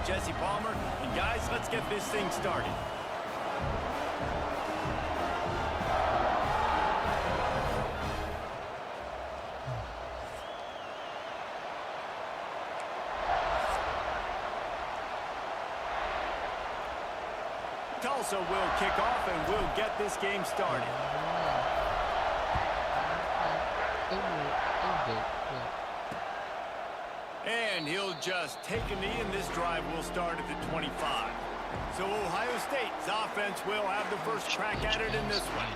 Jesse Palmer. And guys, let's get this thing started. Tulsa will kick off and we'll get this game started. And he'll just take a knee, and this drive will start at the 25. So Ohio State's offense will have the first crack at it in this one.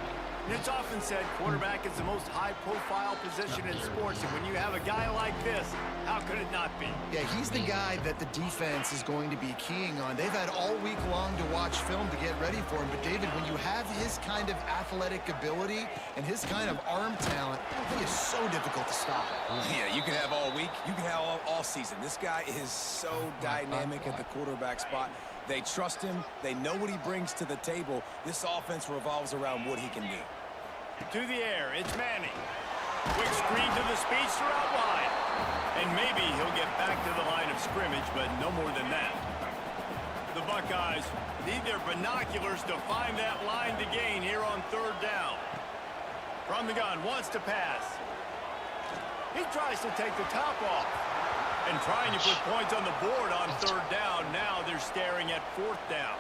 And it's often said quarterback is the most high-profile position in sports, and when you have a guy like this, how could it not be? Yeah, he's the guy that the defense is going to be keying on. They've had all week long to watch film to get ready for him, but David, when you have his kind of athletic ability and his kind of arm talent, he is so difficult to stop. Yeah, you can have all week, you can have all season. This guy is so dynamic at the quarterback spot. They trust him. They know what he brings to the table. This offense revolves around what he can do. To the air, it's Manning. Quick screen to the speedster out wide. And maybe he'll get back to the line of scrimmage, but no more than that. The Buckeyes need their binoculars to find that line to gain here on third down. From the gun, wants to pass. He tries to take the top off. And trying to put points on the board on third down. Now they're staring at fourth down.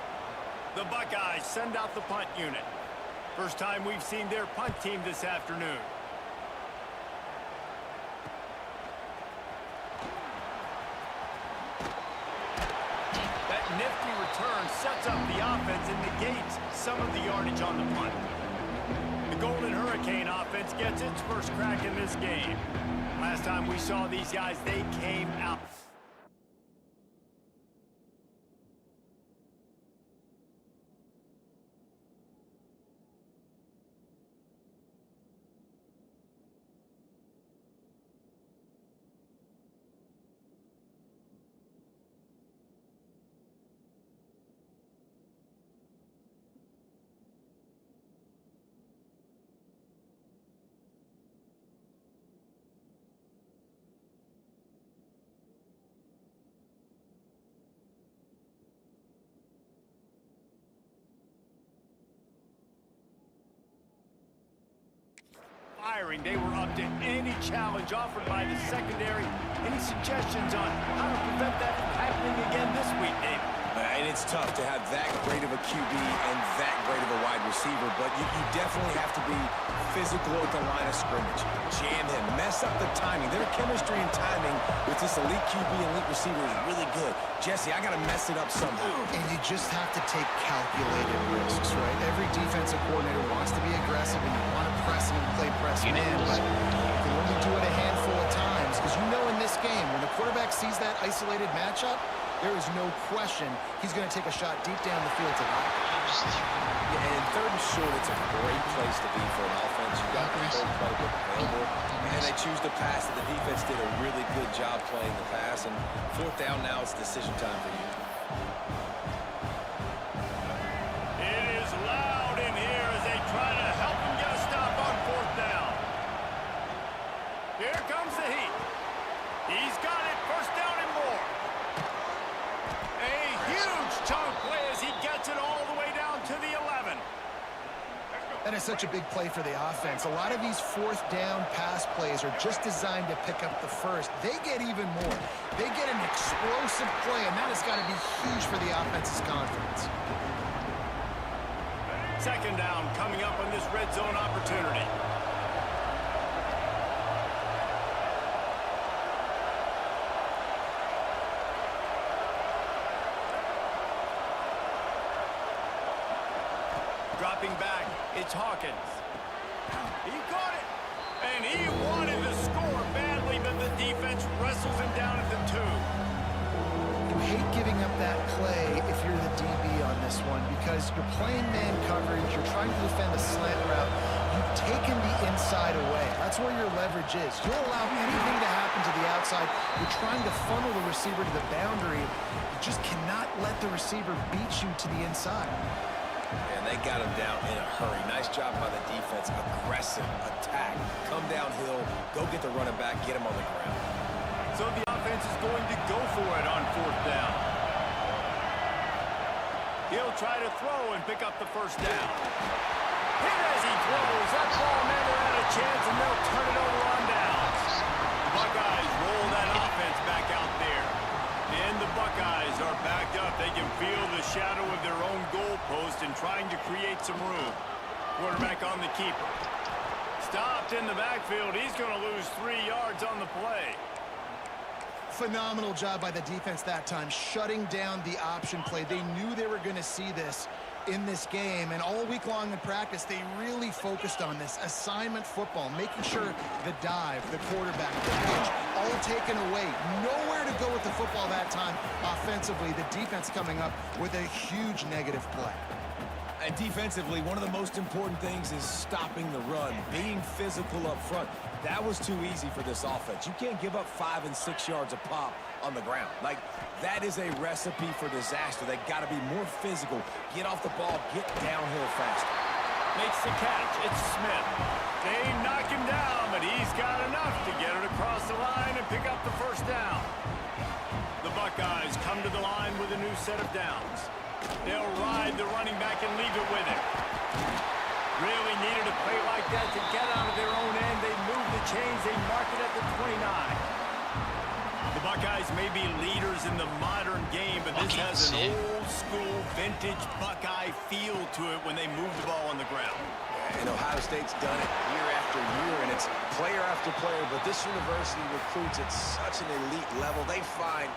The Buckeyes send out the punt unit. First time we've seen their punt team this afternoon. That nifty return sets up the offense and negates some of the yardage on the punt. The Golden Hurricane offense gets its first crack in this game. Last time we saw these guys, they came out. They were up to any challenge offered by the secondary. Any suggestions on how to prevent that from happening again this week, David? And it's tough to have that great of a QB and that great of a wide receiver, but you definitely have to be physical at the line of scrimmage. Jam him, mess up the timing. Their chemistry and timing with this elite QB and elite receiver is really good. Jesse, I got to mess it up somehow. And you just have to take calculated risks, right? Every defensive coordinator wants to be aggressive, and you want to press him and play press man, but you can only do it a handful of times, because you know in this game, when the quarterback sees that isolated matchup, there is no question he's going to take a shot deep down the field to that. Yeah, and in third and short, it's a great place to be for an offense. You got the whole playbook available, and they choose to pass. The defense did a really good job playing the pass, and fourth down now, it's decision time for you. It is loud in here as they try to help him get a stop on fourth down. Here comes the heat. He's got it, first down and more. A huge chunk play as he gets it all the way down to the 11. That is such a big play for the offense. A lot of these fourth down pass plays are just designed to pick up the first. They get even more. They get an explosive play, and that has got to be huge for the offense's confidence. Second down coming up on this red zone opportunity. Dropping back, it's Hawkins. He caught it, and he wanted to score badly, but the defense wrestles him down at the 2. You hate giving up that play if you're the DB on this one, because you're playing man coverage, you're trying to defend a slant route, you've taken the inside away. That's where your leverage is. You'll allow anything to happen to the outside. You're trying to funnel the receiver to the boundary. You just cannot let the receiver beat you to the inside. And they got him down in a hurry. Nice job by the defense. Aggressive attack. Come downhill. Go get the running back. Get him on the ground. So the offense is going to go for it on fourth down. He'll try to throw and pick up the first down. Hit as he throws. That ball never had a chance, and they'll turn it over on downs. The Buckeyes roll that offense back out there. And the Buckeyes are backed up. They can feel the shadow of their own goalpost and trying to create some room. Quarterback on the keeper. Stopped in the backfield. He's going to lose 3 yards on the play. Phenomenal job by the defense that time, shutting down the option play. They knew they were going to see this in this game, and all week long in practice, they really focused on this assignment football, making sure the dive, the quarterback, the pitch, all taken away. Nowhere to go with the football that time offensively. The defense coming up with a huge negative play. And defensively, one of the most important things is stopping the run, being physical up front. That was too easy for this offense. You can't give up 5 and 6 yards a pop on the ground. Like, that is a recipe for disaster. They got to be more physical, get off the ball, get downhill faster. Makes the catch. It's Smith. They knock him down, but he's got enough to get it across the line and pick up the first down. The Buckeyes come to the line with a new set of downs. They'll ride the running back and leave it with him. Really needed a play like that to get out of their own end. They move the chains. They mark it at the 29. The Buckeyes may be leaders in the modern game, but this has an old-school, vintage Buckeye feel to it when they move the ball on the ground. And Ohio State's done it year after year, and it's player after player, but this university recruits at such an elite level. They find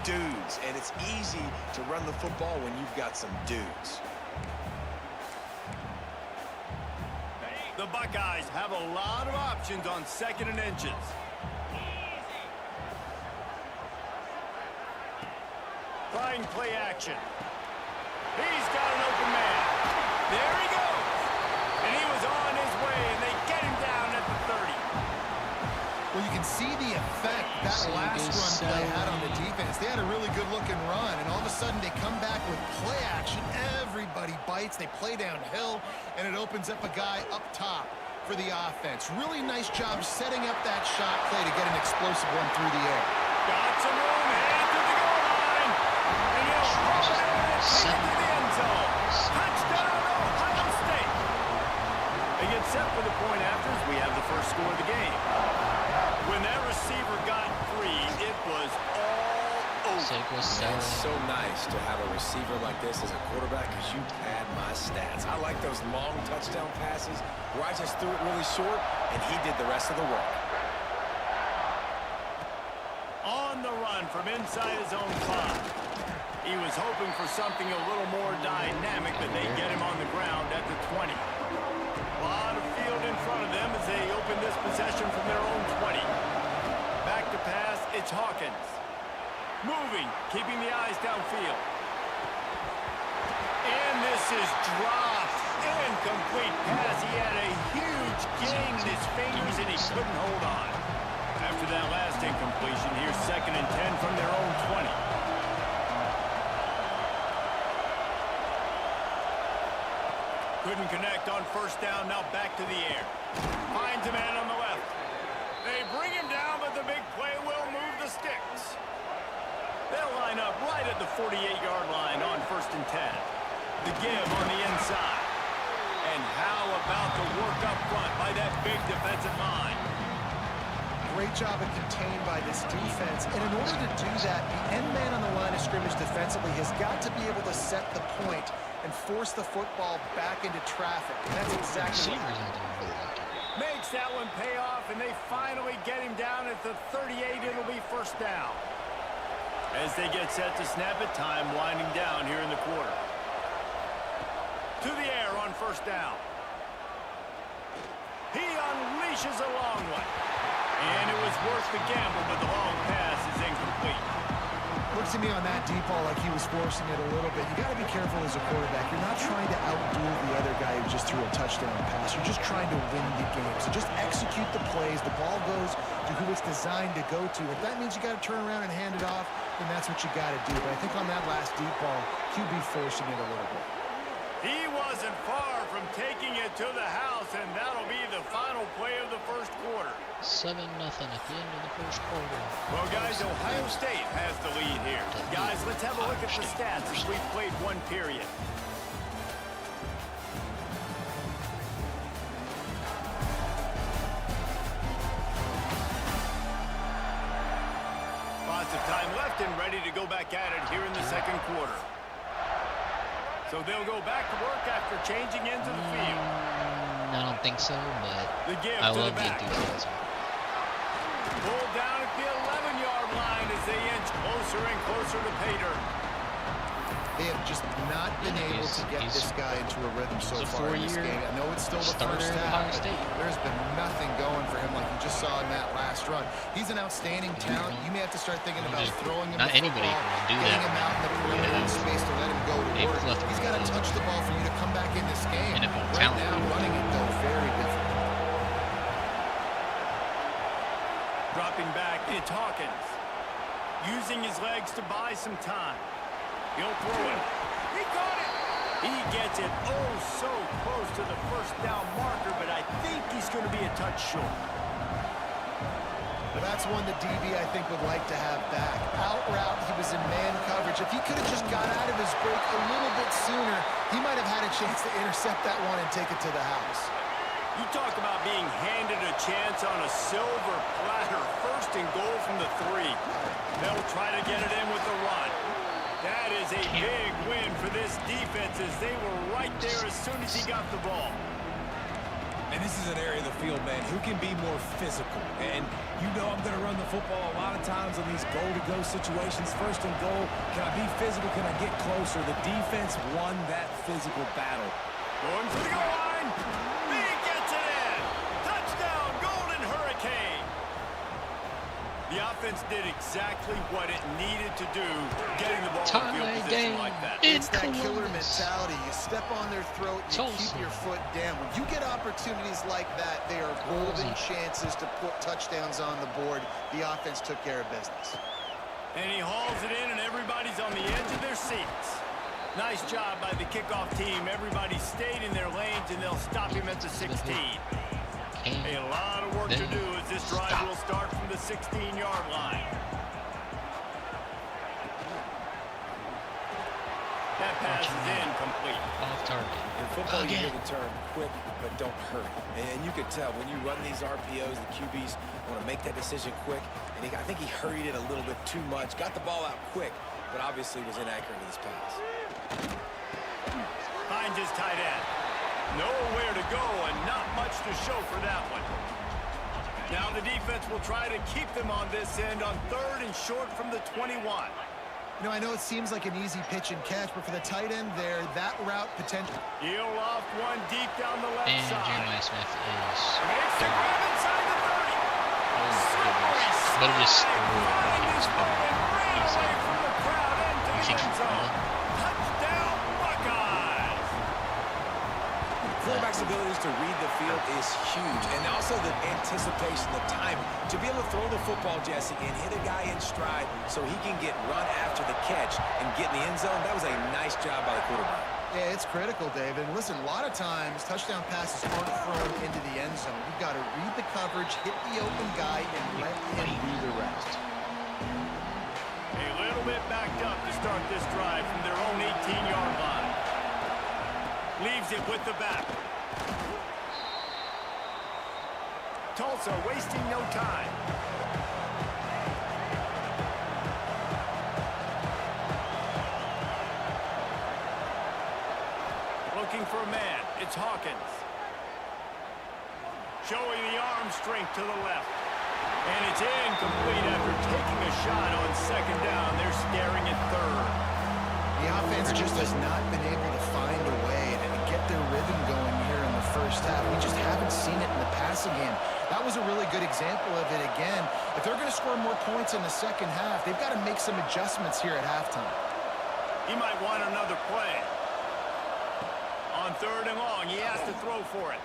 dudes, and it's easy to run the football when you've got some dudes. The Buckeyes have a lot of options on 2nd and inches. Trying play action. He's got an open man. There he goes. And he was on his way, and they get him down at the 30. Well, you can see the effect that last run play had on the defense. They had a really good-looking run, and all of a sudden they come back with play action. Everybody bites. They play downhill, and it opens up a guy up top for the offense. Really nice job setting up that shot play to get an explosive one through the air. Got some room, headed to the goal line. And he'll pop it in and take it to the end zone. Touchdown, Ohio State. They get set for the point afters. We have the first score of the game. When that receiver got free, it was all over. It's so nice to have a receiver like this as a quarterback because you pad my stats. I like those long touchdown passes where I just threw it really short and he did the rest of the work. On the run from inside his own 5. He was hoping for something a little more dynamic, but they get him on the ground at the 20. A lot of field in front of them as they open this possession from their own 20. Back to pass, it's Hawkins. Moving, keeping the eyes downfield. And this is dropped. Incomplete pass. He had a huge gain in his fingers and he couldn't hold on. After that last incompletion, here's 2nd and 10 from their own 20. Couldn't connect on first down, now back to the air. Finds a man on the left. They bring him down, but the big play will move the sticks. They'll line up right at the 48-yard line on 1st and 10. The give on the inside. And how about the work up front by that big defensive line? Great job of contained by this defense. And in order to do that, the end man on the line of scrimmage defensively has got to be able to set the point and force the football back into traffic. And that's exactly what makes that one pay off, and they finally get him down at the 38. It'll be first down. As they get set to snap it, time winding down here in the quarter. To the air on first down. He unleashes a long one. And it was worth the gamble, but the long pass is incomplete. Looks to me on that deep ball like he was forcing it a little bit. You got to be careful as a quarterback. You're not trying to outdo the other guy who just threw a touchdown pass. You're just trying to win the game. So just execute the plays. The ball goes to who it's designed to go to. If that means you got to turn around and hand it off, then that's what you got to do. But I think on that last deep ball, QB forcing it a little bit. He wasn't far from taking it to the house, and that'll be the final play of the first quarter. 7-0 at the end of the first quarter. Well, guys, Ohio State has the lead here. Guys, let's have a look at the stats as we've played one period. Lots of time left and ready to go back at it here in the second quarter. So they'll go back to work after changing into the field. I don't think so, but The give I to love the the back. enthusiasm. Pulled down at the 11-yard line as they inch closer and closer to pay dirt. They have just not been able to get this guy into a rhythm so far in this game. I know it's still the first half, but there's been nothing going for him like you just saw in that last run. He's an outstanding talent. You may have to start thinking about throwing him Not the anybody football, can do getting that. him out in the perimeter in space to let him go to work. He's got to touch the ball for you to come back in this game. Right now, running it, though, very difficult. Dropping back, it's Hawkins. Using his legs to buy some time. He'll throw it. He got it. He gets it oh so close to the first down marker, but I think he's going to be a touch short. Well, that's one the DB, I think, would like to have back. Out route, he was in man coverage. If he could have just got out of his break a little bit sooner, he might have had a chance to intercept that one and take it to the house. You talk about being handed a chance on a silver platter. First and goal from the 3. They'll try to get it in with the run. That is a big win for this defense as they were right there as soon as he got the ball. And this is an area of the field, man, who can be more physical. And you know I'm going to run the football a lot of times in these goal-to-go situations. First and goal, can I be physical? Can I get closer? The defense won that physical battle. Going for the goal line. He gets it in. Touchdown, Golden Hurricane. The offense did exactly what it needed to do, getting the ball in field position like that. It's that killer mentality. You step on their throat, you Tulsa. keep your foot down. When you get opportunities like that, they are golden chances to put touchdowns on the board. The offense took care of business. And he hauls it in, and everybody's on the edge of their seats. Nice job by the kickoff team. Everybody stayed in their lanes, and they'll stop him at the 16. A lot of work to do as this drive will start from the 16-yard line. That pass is incomplete. Off target. In football, you hear the term quick, but don't hurry. And you can tell when you run these RPOs, the QBs want to make that decision quick. And I think he hurried it a little bit too much. Got the ball out quick, but obviously was inaccurate with his pass. Finds his tight end. Nowhere to go and not much to show for that one. Now the defense will try to keep them on this end on 3rd and short from the 21. You know, I know it seems like an easy pitch and catch, but for the tight end there, that route potential. He'll off one deep down the left And side. Jeremiah Smith is Makes the grab inside the 30. but it is Find his man, ran He's away from the crowd into the think end zone. Touchdown, Buckeyes! Quarterback's abilities to read the field is huge, and also the anticipation, the timing. To be able to throw the football, Jesse, and hit a guy in stride so he can get run after the catch and get in the end zone, that was a nice job by the quarterback. Yeah, it's critical, David. Listen, a lot of times, touchdown passes aren't thrown into the end zone. You've got to read the coverage, hit the open guy, and let him do the rest. A little bit backed up to start this drive from their own 18-yard line. Leaves it with the back. Tulsa wasting no time. Looking for a man. It's Hawkins. Showing the arm strength to the left. And it's incomplete after taking a shot on 2nd down. They're staring at 3rd. The offense just has not been able to find a way to get their rhythm going here in the first half. We just haven't seen it in the passing game. That was a really good example of it again. If they're going to score more points in the second half, they've got to make some adjustments here at halftime. He might want another play. On 3rd and long, he has to throw for it.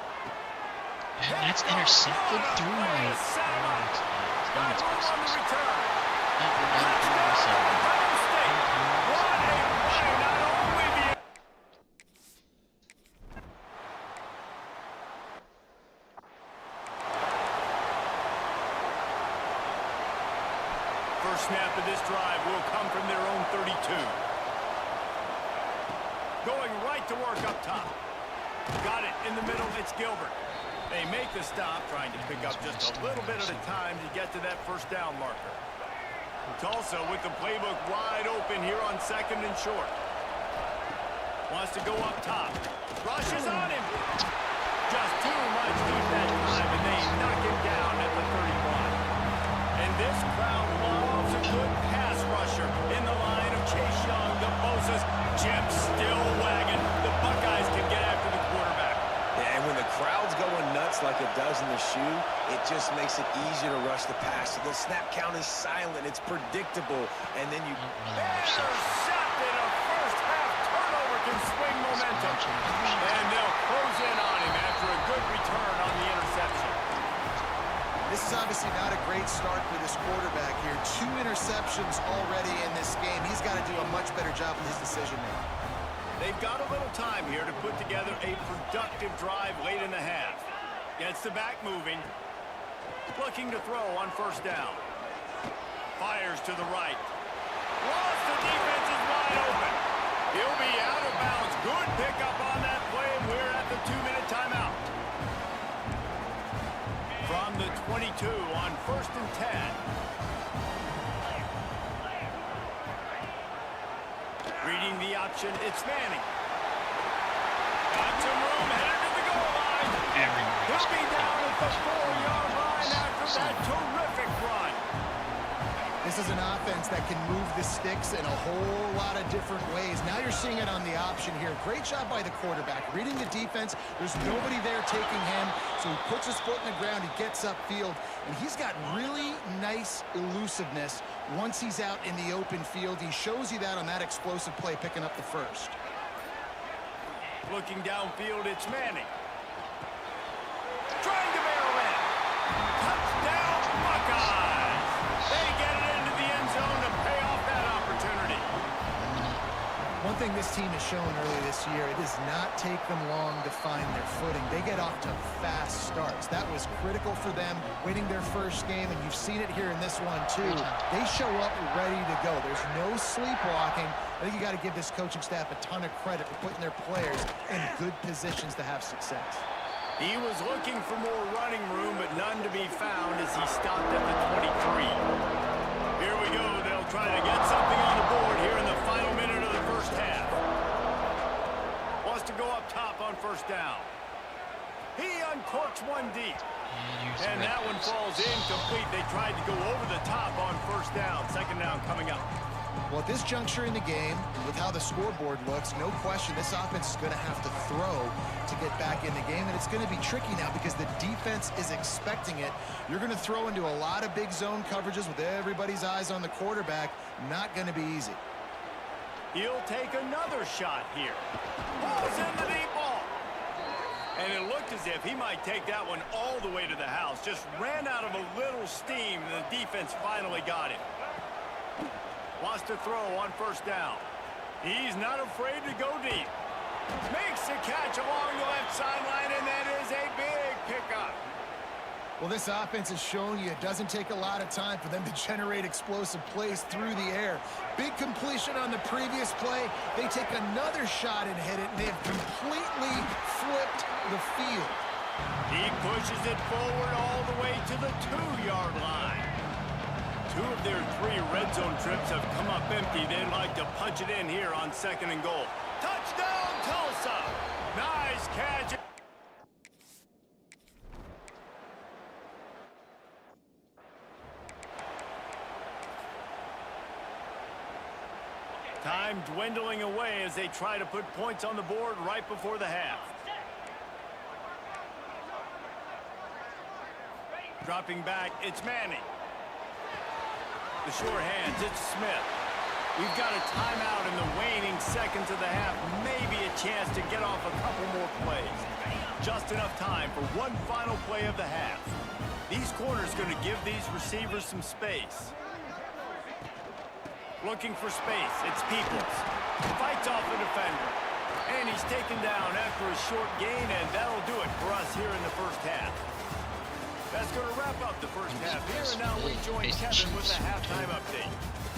And that's intercepted through my... Got room on the return. first snap of this drive will come from their own 32. Going right to work up top. Got it in the middle. It's Gilbert. They make the stop, trying to pick up just a little bit at a time to get to that first down marker. Tulsa with the playbook wide open here on 2nd and short. Wants to go up top. Rushes on him. Just too much heat that time, and they knock him down at the 31. And this crowd loves a good pass rusher in the line of Chase Young. The Bosa's Jim still wagging. The Buckeyes can get after the quarterback. Yeah, and when the crowd's going nuts like it does in the shoe, it just makes it easier to rush the pass. So the snap count is silent. It's predictable. And then you... Intercepted. A first-half turnover can swing momentum. And they'll close in on him after a good return on the interception. This is obviously not a great start for this quarterback here. 2 interceptions already in this game. He's got to do a much better job with his decision-making. They've got a little time here to put together a productive drive late in the half. Gets the back moving. Looking to throw on first down. Fires to the right. Lost, the defense is wide open. He'll be out of bounds. Good pickup on that play, and we're at the 2-minute timeout. From the 22 on 1st and 10. Reading the option, it's Manning. Got some room, headed to the goal line. He'll be down at the 4-yard line after that terrific run. This is an offense that can move the sticks in a whole lot of different ways. Now you're seeing it on the option here. Great job by the quarterback. Reading the defense, there's nobody there taking him, so he puts his foot in the ground, he gets upfield, and he's got really nice elusiveness once he's out in the open field. He shows you that on that explosive play, picking up the first. Looking downfield, it's Manning. Trying to barrel in. Touchdown, Buckeyes! They get it into the end zone to pay off that opportunity. One thing this team has shown early this year, it does not take them long to find their footing. They get off to fast starts. That was critical for them winning their first game, and you've seen it here in this one too. They show up ready to go. There's no sleepwalking. I think you got to give this coaching staff a ton of credit for putting their players in good positions to have success. He was looking for more running room, but none to be found as he stopped at the 23. Here we go. They'll try to get something on the board here in the final minute of the first half. Wants to go up top on first down. He uncorks one deep. And that one falls incomplete. They tried to go over the top on first down. 2nd down coming up. Well, at this juncture in the game, with how the scoreboard looks, no question this offense is going to have to throw to get back in the game, and it's going to be tricky now because the defense is expecting it. You're going to throw into a lot of big zone coverages with everybody's eyes on the quarterback. Not going to be easy. He'll take another shot here. Pulls in the deep ball. And it looked as if he might take that one all the way to the house. Just ran out of a little steam, and the defense finally got him. Wants to throw on first down. He's not afraid to go deep. Makes the catch along the left sideline, and that is a big pickup. Well, this offense is showing you it doesn't take a lot of time for them to generate explosive plays through the air. Big completion on the previous play. They take another shot and hit it, and they have completely flipped the field. He pushes it forward all the way to the 2-yard line. 2 of their 3 red zone trips have come up empty. They'd like to punch it in here on 2nd and goal. Touchdown, Tulsa! Nice catch. Time dwindling away as they try to put points on the board right before the half. Dropping back, it's Manning. The short hands, it's Smith. We've got a timeout in the waning seconds of the half. Maybe a chance to get off a couple more plays. Just enough time for one final play of the half. These corners going to give these receivers some space. Looking for space, it's Peoples. Fights off the defender. And he's taken down after a short gain, and that'll do it for us here in the first half. That's going to wrap wrap up the first half here, and now we join Kevin with a halftime update.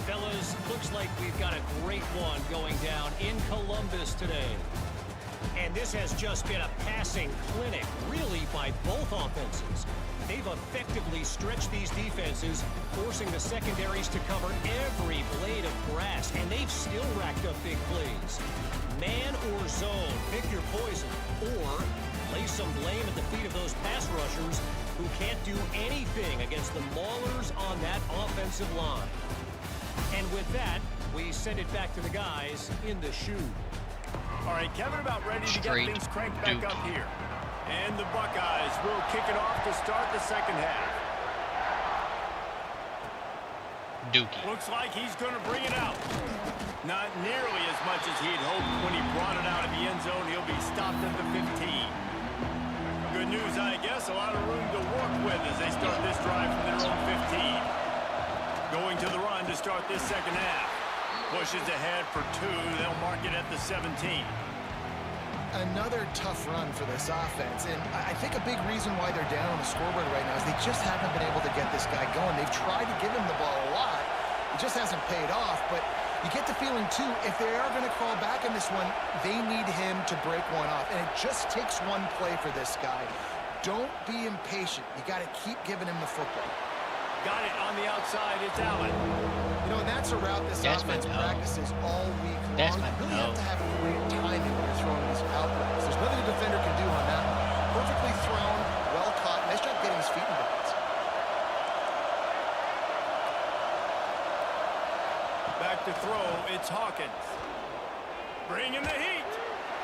Fellas, looks like we've got a great one going down in Columbus today. And this has just been a passing clinic, really, by both offenses. They've effectively stretched these defenses, forcing the secondaries to cover every blade of grass, and they've still racked up big plays. Man or zone, pick your poison, or lay some blame at the feet of those pass rushers who can't do anything against the maulers on that offensive line. And with that, we send it back to the guys in the shoe. All right, Kevin, about ready to get things cranked back up here. And the Buckeyes will kick it off to start the second half. Dookie. Looks like he's going to bring it out. Not nearly as much as he'd hoped when he brought it out of the end zone. He'll be stopped at the 15. Good news, I guess. A lot of room to work with as they start this drive from their own 15. Going to the run to start this second half. Pushes ahead for 2. They'll mark it at the 17. Another tough run for this offense, and I think a big reason why they're down on the scoreboard right now is they just haven't been able to get this guy going. They've tried to give him the ball a lot. It just hasn't paid off, but you get the feeling, too, if they are going to crawl back in this one, they need him to break one off, and it just takes one play for this guy. Don't be impatient. You got to keep giving him the football. Got it on the outside. It's Allen. You know, and that's a route this offense practices all week long. You really have to have great timing when you're throwing these out routes. There's nothing a defender can do on that one. Perfectly thrown, well caught. Nice job getting his feet in bounds. Back to throw. It's Hawkins. Bringing the heat.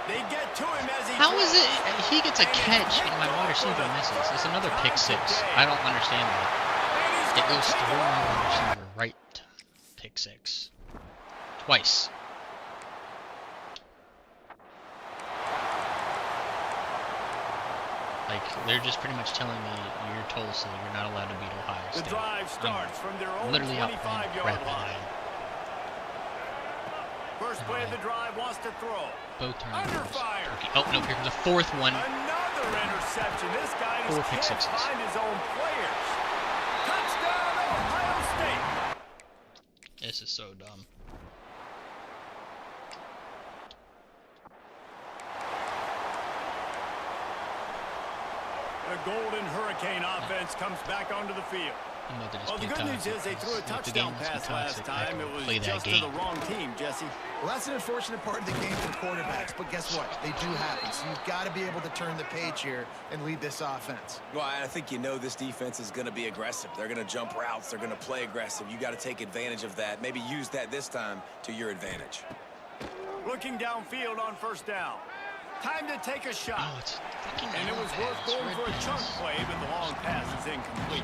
They get to him as he How throws. is it he gets a catch and my wide receiver misses? It's another pick 6. I don't understand that. It goes through my wide receiver, right? Pick 6. Twice. Like, they're just pretty much telling me you're Tulsa, you're not allowed to beat Ohio State. The drive starts from their own literally 25-yard line. First play of the drive wants to throw. Both Under turnovers. fire. Okay. Oh, no, here comes the 4th one. Another interception. This guy 4 just pick can't 6s. find his own players. Touchdown, Ohio State. This is so dumb. The Golden Hurricane offense comes back onto the field. Well, the good news is they threw a touchdown pass last time. It was just to the wrong team, Jesse. Well, that's an unfortunate part of the game for quarterbacks, but guess what? They do happen. So you've got to be able to turn the page here and lead this offense. Well, I think you know this defense is going to be aggressive. They're going to jump routes. They're going to play aggressive. You got to take advantage of that. Maybe use that this time to your advantage. Looking downfield on first down. Time to take a shot. Oh, it's fucking And it was worth going for a chunk play, but the long pass is incomplete.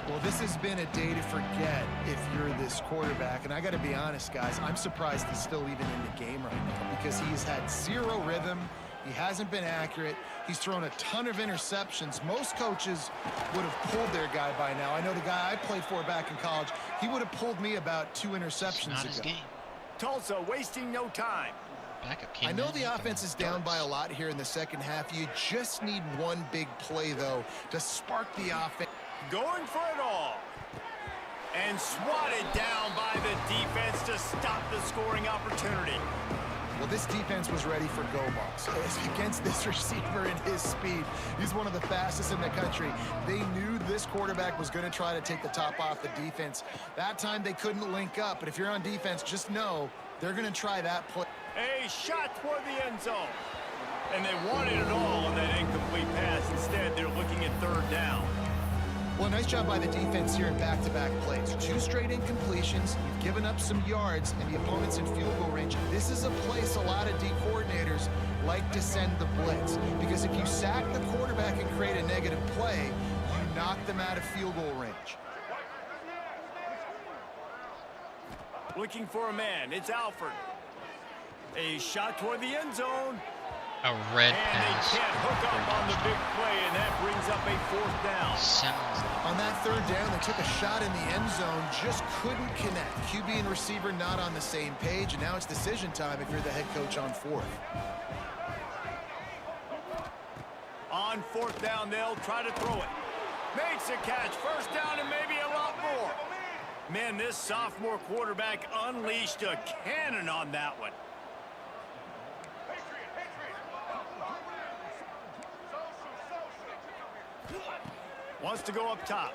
Well, this has been a day to forget if you're this quarterback. And I got to be honest, guys, I'm surprised he's still even in the game right now because he's had zero rhythm. He hasn't been accurate. He's thrown a ton of interceptions. Most coaches would have pulled their guy by now. I know the guy I played for back in college, he would have pulled me about 2 interceptions Not ago. his game. Tulsa wasting no time. I know the offense is down by a lot here in the second half. You just need one big play, though, to spark the offense. Going for it all. And swatted down by the defense to stop the scoring opportunity. Well, this defense was ready for go balls. Against this receiver and his speed, he's one of the fastest in the country. They knew this quarterback was going to try to take the top off the defense. That time they couldn't link up, but if you're on defense, just know they're going to try that play. A shot toward the end zone. And they wanted it all on that incomplete pass. Instead, they're looking at third down. Well, nice job by the defense here in back-to-back plays. 2 straight incompletions. You've given up some yards, and the opponent's in field goal range. This is a place a lot of D coordinators like to send the blitz, because if you sack the quarterback and create a negative play, you knock them out of field goal range. Looking for a man. It's Alford. A shot toward the end zone. A red And pass. they can't hook up on the big play, and that brings up a 4th down. Sounds like On that third down, they took a shot in the end zone, just couldn't connect. QB and receiver not on the same page, and now it's decision time if you're the head coach on 4th. On 4th down, they'll try to throw it. Makes a catch. First down and maybe a lot more. Man, this sophomore quarterback unleashed a cannon on that one. Wants to go up top.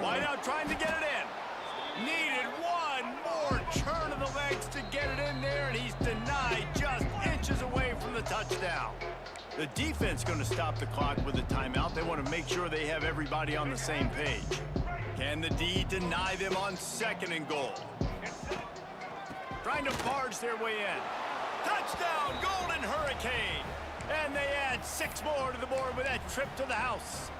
Wide out trying to get it in. Needed one more turn of the legs to get it in there, and he's denied just inches away from the touchdown. The defense going to stop the clock with a timeout. They want to make sure they have everybody on the same page. Can the D deny them on 2nd and goal? Trying to barge their way in. Touchdown, Golden Hurricane! And they add 6 more to the board with that trip to the house.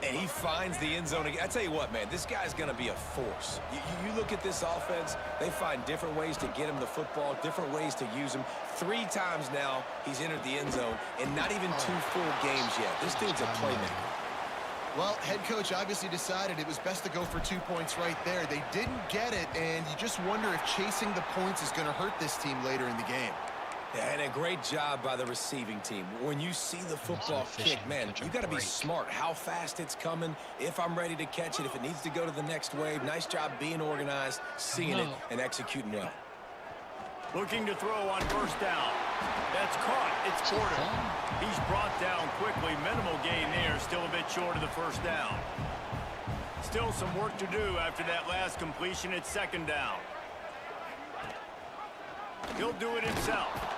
And he finds the end zone again. I tell you what, man, this guy's going to be a force. You look at this offense, they find different ways to get him the football, different ways to use him. 3 times now he's entered the end zone, and not even 2 full games yet. This dude's a playmaker. Well, head coach obviously decided it was best to go for 2 points right there. They didn't get it, and you just wonder if chasing the points is going to hurt this team later in the game. Yeah, and a great job by the receiving team. When you see the football kick, man, you got to be smart. How fast it's coming, if I'm ready to catch it, if it needs to go to the next wave. Nice job being organized, seeing it, and executing well. Looking to throw on 1st down. That's caught. It's Porter. He's brought down quickly. Minimal gain there. Still a bit short of the 1st down. Still some work to do after that last completion at 2nd down. He'll do it himself.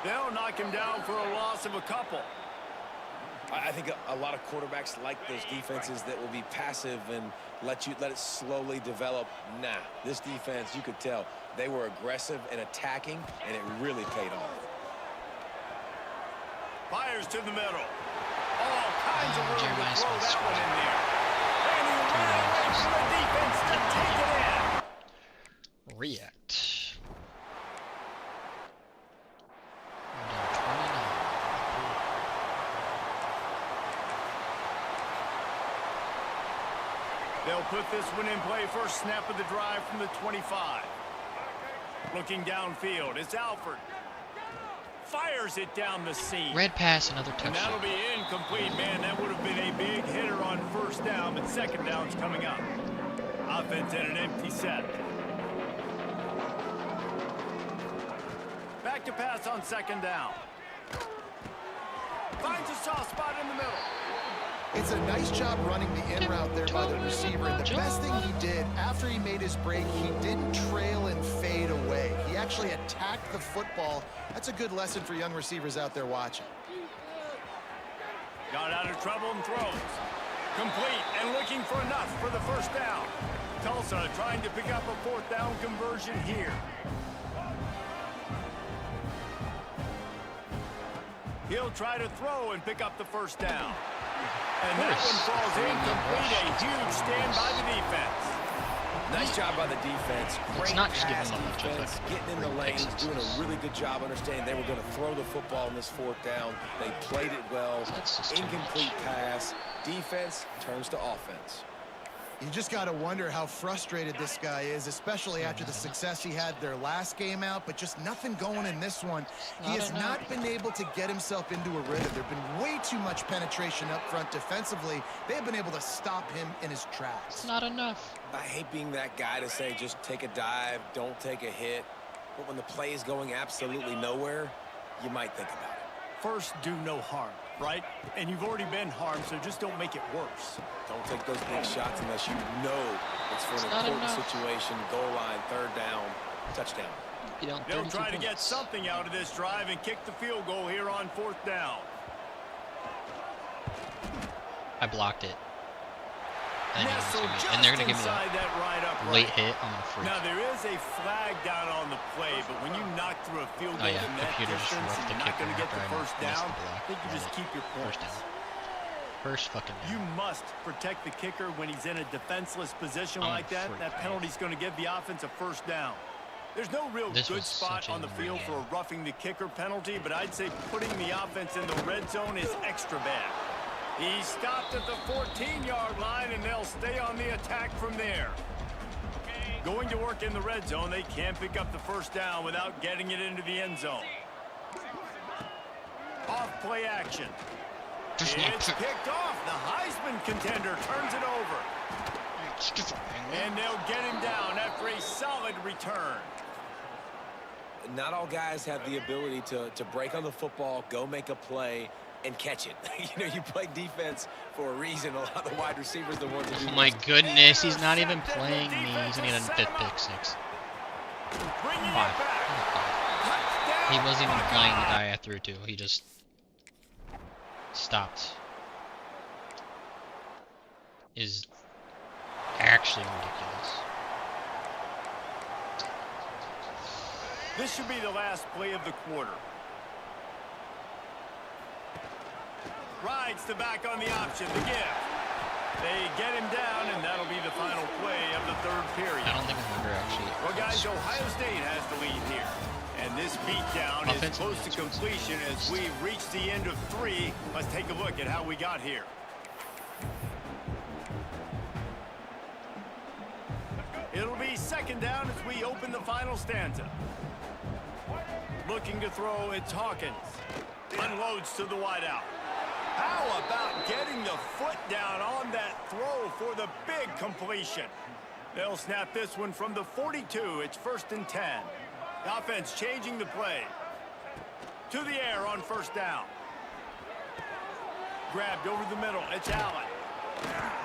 They'll knock him down for a loss of a couple. I think a lot of quarterbacks like those defenses that will be passive and let it slowly develop. Nah, this defense, you could tell, they were aggressive and attacking, and it really paid off. Fires to the middle. All kinds of room to throw that one in there. And he ran away from the defense to take it in. React. They'll put this one in play. First snap of the drive from the 25. Looking downfield, it's Alford. Fires it down the seam. Red pass, another touchdown. And that'll be incomplete, man. That would have been a big hitter on 1st down, but 2nd down's coming up. Offense in an empty set. Back to pass on 2nd down. Finds a soft spot in the middle. It's a nice job running the in route there by the receiver. And the best thing he did after he made his break, he didn't trail and fade away. He actually attacked the football. That's a good lesson for young receivers out there watching. Got out of trouble and throws. Complete and looking for enough for the 1st down. Tulsa trying to pick up a 4th down conversion here. He'll try to throw and pick up the 1st down. And that one falls incomplete. A huge stand by the defense. Nice job by the defense. Great not just pass giving them a bunch of, defense, getting in the lanes, doing a really good job understanding they were going to throw the football in this 4th down. They played it well. Incomplete pass. Defense turns to offense. You just got to wonder how frustrated this guy is, especially after the success he had their last game out, but just nothing going in this one. He has not been able to get himself into a rhythm. There have been way too much penetration up front defensively. They have been able to stop him in his tracks. It's not enough. I hate being that guy to say just take a dive, don't take a hit. But when the play is going absolutely nowhere, you might think about it. First, do no harm, right? And you've already been harmed, so just don't make it worse. Don't take those big shots unless you know it's for an important situation. Goal line, 3rd down, touchdown. They'll try to get something out of this drive and kick the field goal here on 4th down. I blocked it. And And they're going to give me a late hit on the free. Now, there is a flag down on the play, but when you knock through a field goal from that distance and you're not going to get the 1st down, I think you just keep your points. First fucking down. You must protect the kicker when he's in a defenseless position like that. That penalty's going to give the offense a 1st down. There's no real good spot on the field for a roughing the kicker penalty, but I'd say putting the offense in the red zone is extra bad. He stopped at the 14-yard line, and they'll stay on the attack from there. Going to work in the red zone, they can't pick up the 1st down without getting it into the end zone. Off play action. It's picked off. The Heisman contender turns it over. And they'll get him down after a solid return. Not all guys have the ability to break on the football, go make a play, and catch it. You know, you play defense for a reason. A lot of the wide receivers the ones that do. Oh my goodness, he's not even playing me. He's gonna get a fifth pick six. Five. He wasn't even playing the guy I threw to. He just stopped. Is actually ridiculous. This should be the last play of the quarter. Rides the back on the option, the give. They get him down, and that'll be the final play of the third period. I don't think I've ever actually. Well, guys, Ohio State has the lead here. And this beatdown is close to completion as we reach the end of 3. Let's take a look at how we got here. It'll be second down as we open the final stanza. Looking to throw, it's Hawkins. Unloads to the wideout. How about getting the foot down on that throw for the big completion? They'll snap this one from the 42. It's 1st and 10. The offense changing the play. To the air on first down. Grabbed over the middle. It's Allen.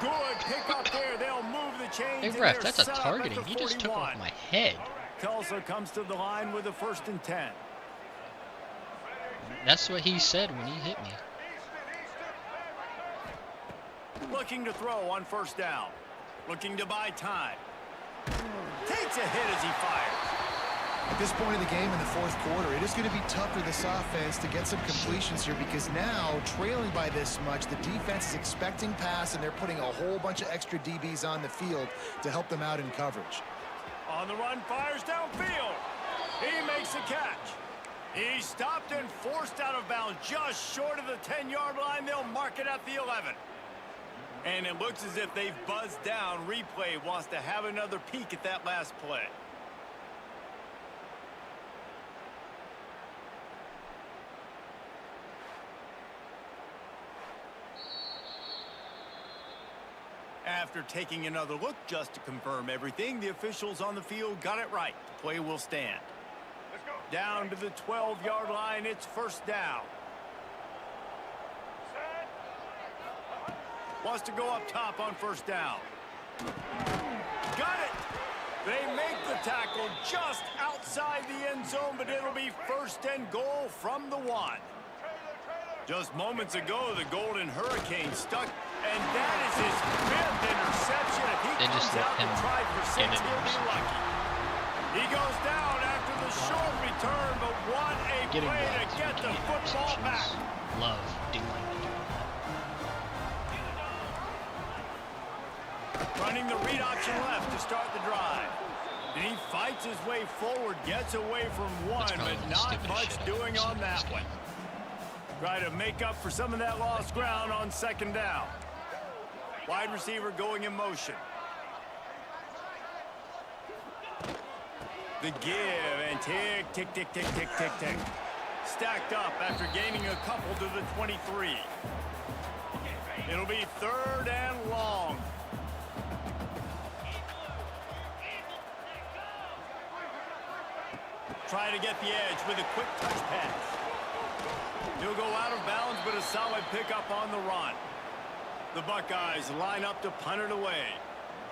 Good pick up there. They'll move the chains. Hey ref, that's a targeting. He just took off my head. Tulsa comes to the line with a 1st and 10. That's what he said when he hit me. Looking to throw on first down. Looking to buy time. Takes a hit as he fires. At this point of the game in the fourth quarter, it is going to be tough for this offense to get some completions here because now, trailing by this much, the defense is expecting pass, and they're putting a whole bunch of extra DBs on the field to help them out in coverage. On the run, fires downfield. He makes the catch. He stopped and forced out of bounds just short of the 10-yard line. They'll mark it at the 11. And it looks as if they've buzzed down. Replay wants to have another peek at that last play. After taking another look just to confirm everything, the officials on the field got it right. The play will stand. Let's go. Down to the 12-yard line, it's first down. Wants to go up top on first down. Got it! They make the tackle just outside the end zone, but it'll be 1st and goal from the 1. Just moments ago, the Golden Hurricane stuck, and that is his 5th interception. If he comes out to try for 6, he'll be lucky. He goes down after the short return, but what a play to get the football back. Love doing that. Running the read option left to start the drive. And he fights his way forward, gets away from one, but not much doing on that one. Try to make up for some of that lost ground on second down. Wide receiver going in motion. The give and tick, tick, tick, tick, tick, tick, tick. Stacked up after gaining a couple to the 23. It'll be 3rd and long. Try to get the edge with a quick touch pass. He'll go out of bounds, but a solid pickup on the run. The Buckeyes line up to punt it away.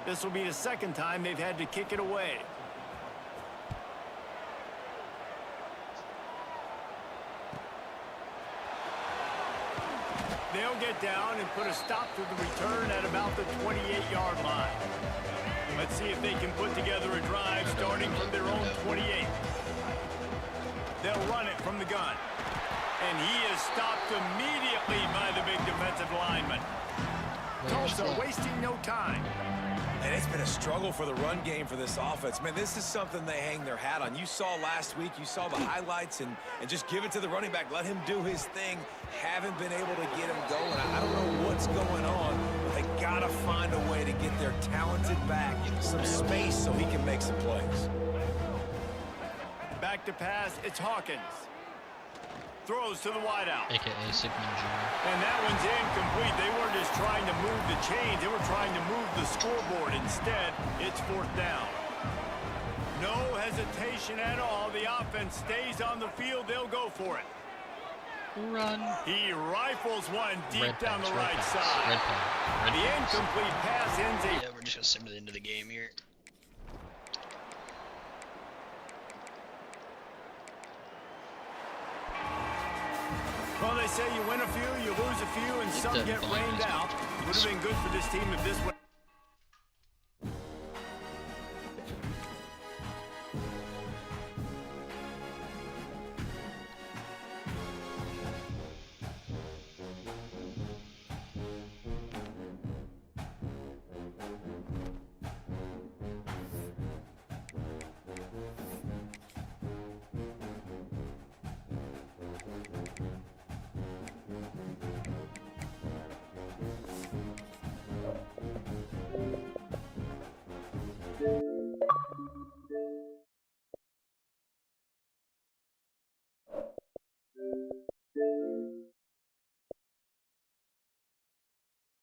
This will be the 2nd time they've had to kick it away. They'll get down and put a stop to the return at about the 28-yard line. Let's see if they can put together a drive starting from their own 28. They'll run it from the gun. And he is stopped immediately by the big defensive lineman. Tulsa wasting no time. And it's been a struggle for the run game for this offense. Man, this is something they hang their hat on. You saw last week, you saw the highlights, and just give it to the running back. Let him do his thing. Haven't been able to get him going. I don't know what's going on, but they got to find a way to get their talented back some space so he can make some plays. Back to pass, it's Hawkins. Throws to the wideout. AKA Sigmund Jr. And that one's incomplete. They weren't just trying to move the chains. They were trying to move the scoreboard. Instead, it's 4th down. No hesitation at all. The offense stays on the field. They'll go for it. Run. He rifles one deep Red down pass, the red right pass, side. red pass, red The pass. incomplete pass ends a... Yeah, we're just going to send it into the game here. Well, they say you win a few, you lose a few, and some the get volume rained is out. much. Would have been good for this team if this was...